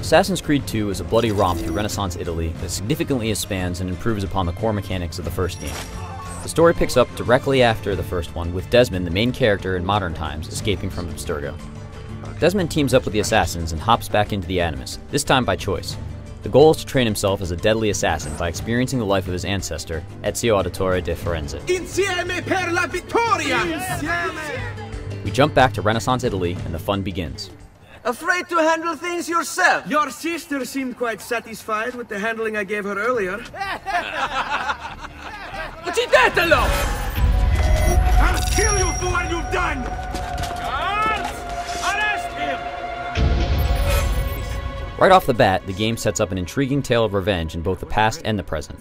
Assassin's Creed 2 is a bloody romp through Renaissance Italy that significantly expands and improves upon the core mechanics of the first game. The story picks up directly after the first one, with Desmond, the main character in modern times, escaping from Abstergo. Desmond teams up with the Assassins and hops back into the Animus, this time by choice. The goal is to train himself as a deadly assassin by experiencing the life of his ancestor, Ezio Auditore de Firenze. Insieme per la vittoria! Insieme! We jump back to Renaissance Italy and the fun begins. Afraid to handle things yourself? Your sister seemed quite satisfied with the handling I gave her earlier. Uccidetelo! I'll kill you for what you've done! Guards! Arrest him! Right off the bat, the game sets up an intriguing tale of revenge in both the past and the present.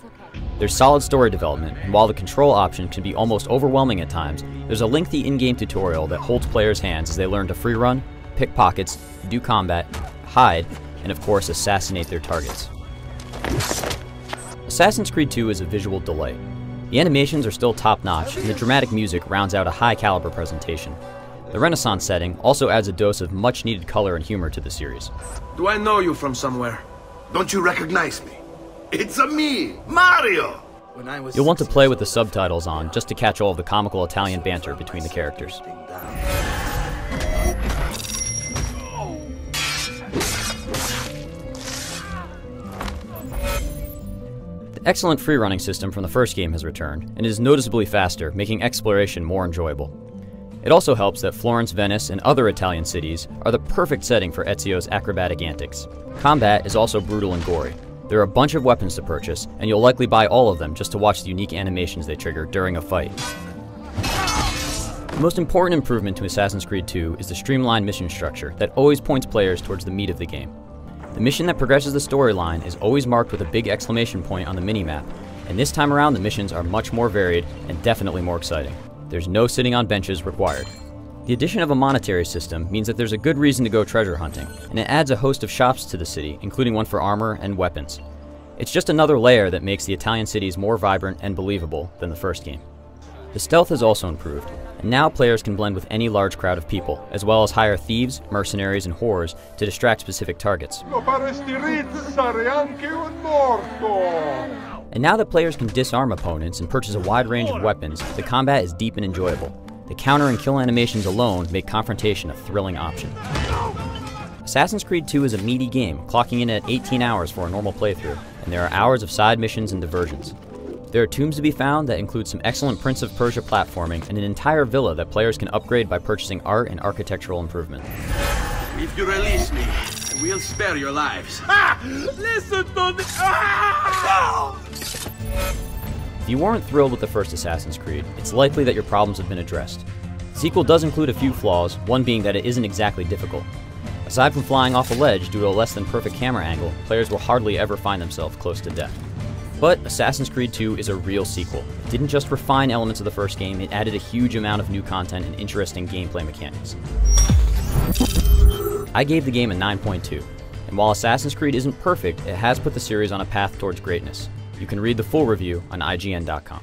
There's solid story development, and while the control option can be almost overwhelming at times, there's a lengthy in-game tutorial that holds players' hands as they learn to free run, pick pockets, do combat, hide, and of course assassinate their targets. Assassin's Creed 2 is a visual delight. The animations are still top-notch, and the dramatic music rounds out a high-caliber presentation. The Renaissance setting also adds a dose of much-needed color and humor to the series. Do I know you from somewhere? Don't you recognize me? It's me, Mario! You'll want to play with the subtitles on just to catch all of the comical Italian banter between the characters. The excellent free-running system from the first game has returned, and is noticeably faster, making exploration more enjoyable. It also helps that Florence, Venice, and other Italian cities are the perfect setting for Ezio's acrobatic antics. Combat is also brutal and gory. There are a bunch of weapons to purchase, and you'll likely buy all of them just to watch the unique animations they trigger during a fight. The most important improvement to Assassin's Creed 2 is the streamlined mission structure that always points players towards the meat of the game. The mission that progresses the storyline is always marked with a big exclamation point on the minimap, and this time around the missions are much more varied and definitely more exciting. There's no sitting on benches required. The addition of a monetary system means that there's a good reason to go treasure hunting, and it adds a host of shops to the city, including one for armor and weapons. It's just another layer that makes the Italian cities more vibrant and believable than the first game. The stealth has also improved, and now players can blend with any large crowd of people, as well as hire thieves, mercenaries, and whores to distract specific targets. And now that players can disarm opponents and purchase a wide range of weapons, the combat is deep and enjoyable. The counter and kill animations alone make confrontation a thrilling option. Assassin's Creed 2 is a meaty game, clocking in at 18 hours for a normal playthrough, and there are hours of side missions and diversions. There are tombs to be found that include some excellent Prince of Persia platforming and an entire villa that players can upgrade by purchasing art and architectural improvement. If you release me, we'll spare your lives. Ah! Listen to me! Ah! If you weren't thrilled with the first Assassin's Creed, it's likely that your problems have been addressed. The sequel does include a few flaws, one being that it isn't exactly difficult. Aside from flying off a ledge due to a less than perfect camera angle, players will hardly ever find themselves close to death. But Assassin's Creed 2 is a real sequel. It didn't just refine elements of the first game, it added a huge amount of new content and interesting gameplay mechanics. I gave the game a 9.2, and while Assassin's Creed isn't perfect, it has put the series on a path towards greatness. You can read the full review on IGN.com.